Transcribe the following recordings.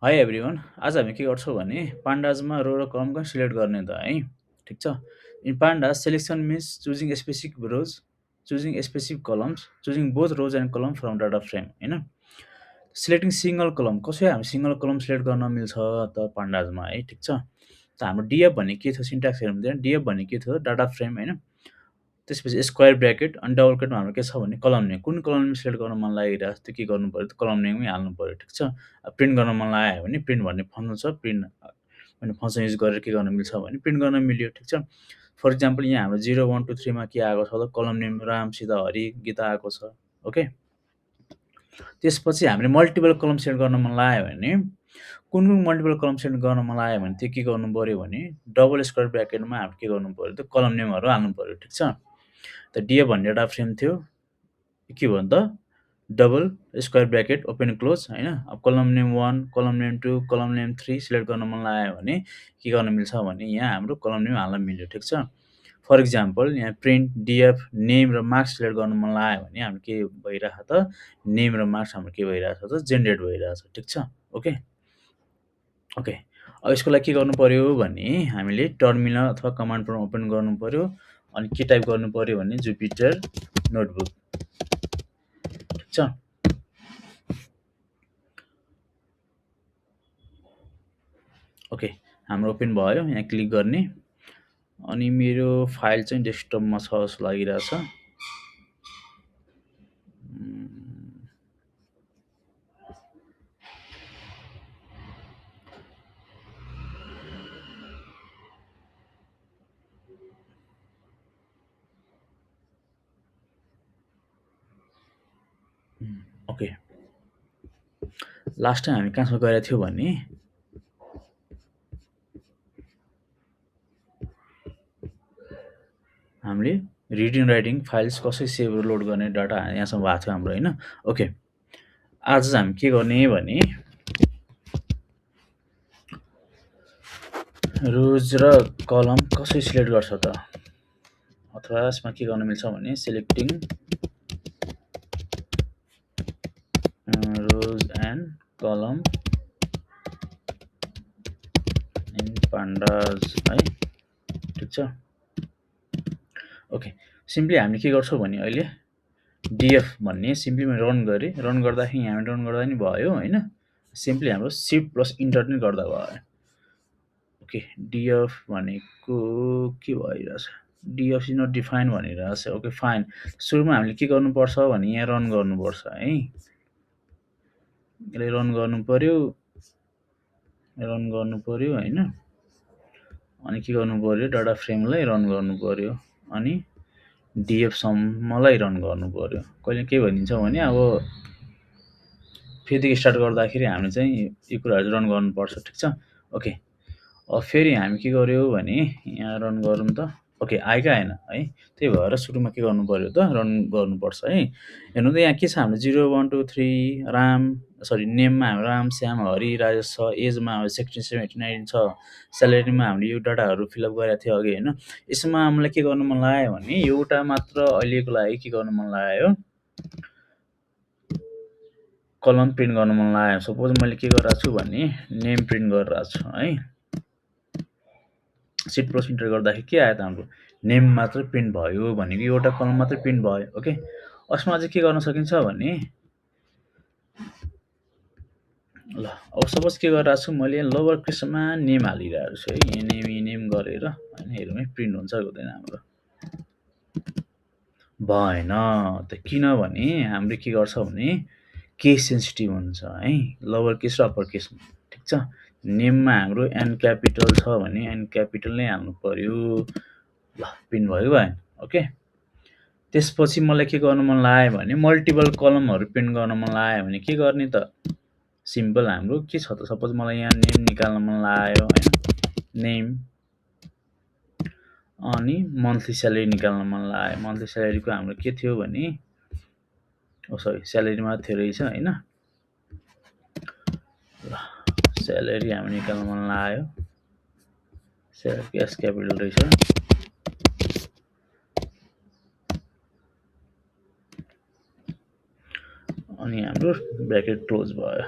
High everyone, आज हामी के गर्छौँ भने पान्डाजमा रो र कलम कसरी सिलेक्ट गर्ने त है, ठिक छ? In pandas selection means choosing specific rows, choosing specific columns, choosing both rows and column from data frame होइन? सिलेक्टिङ सिङ्गल कलम कसरी हामी सिङ्गल कलम सिलेक्ट गर्न मिल्छ त पान्डाजमा है, ठिक छ? त हाम्रो डिएफ भन्ने के थियो सिन्ट्याक्स हेरौँ त डिएफ भन्ने के थियो डाटा फ्रेम होइन? त्यसपछि स्क्वायर ब्र्याकेट अनि डबल कोटमा हाम्रो के छ भने कलम नेम कुन कलम नेम सिलेक्ट गर्न मन लागिरहेको छ त्यो के गर्नु पऱ्यो त कलम नेमै हाल्नु पऱ्यो ठिक छ प्रिन्ट गर्न मन लाग्यो भने प्रिन्ट भन्ने फङ्सन छ प्रिन्ट भन्ने फङ्सन युज गरेर के गर्न मिल्छ भने प्रिन्ट गर्न मिल्यो ठिक छ फर इक्जाम्पल यहाँ हाम्रो 0 1 2 3 मा के आएको छ त कलम नेम राम सीता हरि गीता आएको छ ओके त्यसपछि हामीले मल्टिपल कलम सेलेक्ट गर्न मन लाग्यो भने कुन कुन मल्टिपल कलम सेलेक्ट गर्न मन लाग्यो भने त्यो के गर्नु पऱ्यो भने डबल स्क्वायर ब्र्याकेटमा हामी के गर्नु पऱ्यो त कलम नेमहरू हाल्नु पऱ्यो ठिक छ त डिए भन्ने एउटा फ्रेम थियो के भयो त double square bracket open close होइन अब कलम नेम 1 कलम नेम 2 कलम नेम 3 सिलेक्ट गर्न मन लाग्यो भने के गर्न मिल्छ भने यहाँ हाम्रो कलम नेम हाल्न मिल्यो ठिक छ फर इक्जाम्पल यहाँ प्रिन्ट डिएफ नेम र मार्क्स सिलेक्ट गर्न मन लाग्यो भने हाम्रो के भइरहेको त नेम र मार्क्स हाम्रो के भइरहेको छ त जेनेरेट भइरहेछ ठिक छ ओके ओके अब यसको लागि के गर्नु पर्यो भने हामीले टर्मिनल अथवा कमान्ड प्रम्प्ट ओपन गर्नु पर्यो अनि के टाइप गर्नु पर्यो भने जुपिटर नोटबुक ठिक छ ओके हाम्रो ओपन भयो यहाँ क्लिक गर्ने अनि मेरो फाइल चाहिँ डेस्कटपमा छ जस्तो लागिरहेछ ओके लास्ट टाइम हामी कहाँसम्म गएको थियो भने हामीले रिडिङ राइटिङ फाइल्स कसरी सेभ र लोड गर्ने डाटा यहाँसम्म भएको थियो हाम्रो होइन ओके आज हामी के गर्ने भने रोज र कलम कसरी सिलेक्ट गर्छ त अथवा यसमा के गर्न मिल्छ भने सिलेक्टिङ रोज एन्ड कलम इन पान्डाज है ठिक छ ओके सिम्पली हामीले के गर्छौँ भने अहिले डिएफ भन्ने सिम्पली मैले रन गरेँ रन गर्दाखेरि यहाँ रन गर्दा नि भयो होइन सिम्पली हाम्रो सिफ्ट प्लस इन्टर नै गर्दा भयो ओके डिएफ भनेको के भइरहेछ डिएफ इज नट डिफाइन भनिरहेछ ओके फाइन सुरुमा हामीले के गर्नुपर्छ भने यहाँ रन गर्नुपर्छ है यसलाई रन गर्नु पर्यो होइन अनि के गर्नु पर्यो डाटा फ्रेमलाई रन गर्नु पर्यो अनि डिएफसम्मलाई रन गर्नु पर्यो कहिले के भनिन्छ भने अब फेरिदेखि स्टार्ट गर्दाखेरि हामीले चाहिँ यो कुराहरू रन गर्नुपर्छ ठिक छ ओके अब फेरि हामी के गर्यो भने यहाँ रन गरौँ त ओके आएकै आएन है त्यही भएर सुरुमा के गर्नु पर्यो त रन गर्नुपर्छ है हेर्नु त यहाँ के छ हाम्रो 0 1 2 3 राम सरी नेममा हाम्रो राम श्याम हरि राजेश छ एजमा हाम्रो 67 89 छ स्यालेरीमा हामीले यो डाटाहरू फिलअप गरेको थियो अघि होइन यसमा मलाई के गर्नु मन लाग्यो भने एउटा मात्र अहिलेको लागि के गर्नु मन लाग्यो कलम प्रिन्ट गर्न मन लाग्यो सपोज मैले के गरिरहेको छु भने नेम प्रिन्ट गरिरहेको छु है सिट प्लस इन्टर गर्दाखेरि के आयो त हाम्रो नेम मात्र प्रिन्ट भयो भनेको एउटा कलम मात्रै प्रिन्ट भयो ओके यसमा चाहिँ के गर्न सकिन्छ भने ल अब सपोज के गरिरहेको छु मैले लोवर केसमा नेम हालिरहेको छु है नेम गरेर होइन हेरौँ है प्रिन्ट हुन्छ हुँदैन हाम्रो भएन त किनभने हाम्रो के गर्छ भने केस सेन्सिटिभ हुन्छ है लोवर केस र अप्पर केस ठिक छ नेममा हाम्रो एन क्यापिटल छ भने एन क्यापिटल नै हाल्नु पर्यो ल प्रिन्ट भयो भएन ओके त्यसपछि मलाई के गर्नु मन लाग्यो भने मल्टिपल कलमहरू प्रिन्ट गर्न मन लाग्यो भने के गर्ने त सिम्पल हाम्रो के छ त सपोज मलाई यहाँ नेम निकाल्न मन लाग्यो होइन नेम अनि मन्थली स्यालेरी निकाल्न मन लाग्यो मन्थली स्यालेरीको हाम्रो के थियो भने सरी स्यालेरी मात्र थियो रहेछ होइन ल स्यालेरी हामी निकाल्न मन लाग्यो स्यालेरी एस क्यापिटल रहेछ अनि हाम्रो ब्र्याकेट क्लोज भयो,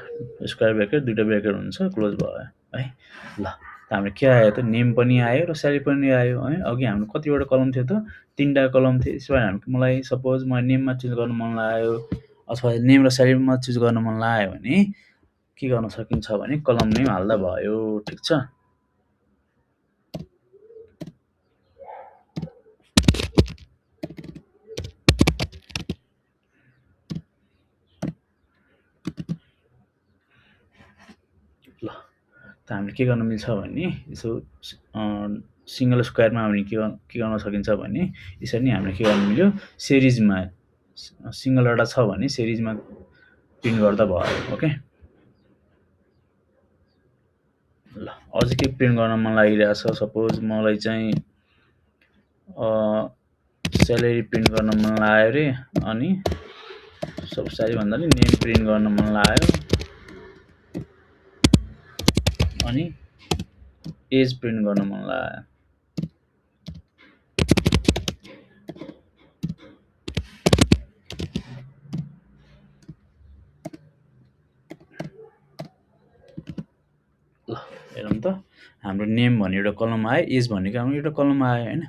स्क्वायर ब्र्याकेट दुइटा ब्र्याकेट हुन्छ, क्लोज भयो है। ल त हाम्रो के आयो त, नेम पनि आयो र स्यालेरी पनि आयो है। अघि हाम्रो कतिवटा कलम थियो त, 3टा कलम थियो। यसो भए मलाई सपोज मलाई नेममा चुज गर्नु मन लाग्यो अथवा नेम र स्यालेरीमा चुज गर्न मन लाग्यो भने के गर्न सकिन्छ भने कलम नेम हाल्दा भयो, ठिक छ। ल त हामीले के गर्न मिल्छ भने यसो सिङ्गल स्क्वायरमा हामीले के गर्न सकिन्छ भने यसरी नै हामीले के गर्नु मिल्यो, सिरिजमा सिङ्गल डाटा छ भने सिरिजमा प्रिन्ट गर्दा भयो। ओके, ल अझै के प्रिन्ट गर्न मन लागिरहेछ, सपोज मलाई चाहिँ स्यालेरी प्रिन्ट गर्न मन लाग्यो अरे, अनि सब स्यालेरी भन्दा नि नेम प्रिन्ट गर्न मन लाग्यो, अनि एज प्रिन्ट गर्न मन लाग्यो। ल हेरौँ त, हाम्रो नेम भन्ने एउटा कलम आयो, एज भनेको हाम्रो एउटा कलम आयो होइन।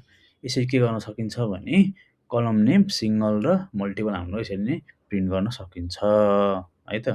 यसरी के गर्न सकिन्छ भने कलम नेम सिङ्गल र मल्टिपल हाम्रो यसरी नै प्रिन्ट गर्न सकिन्छ है त।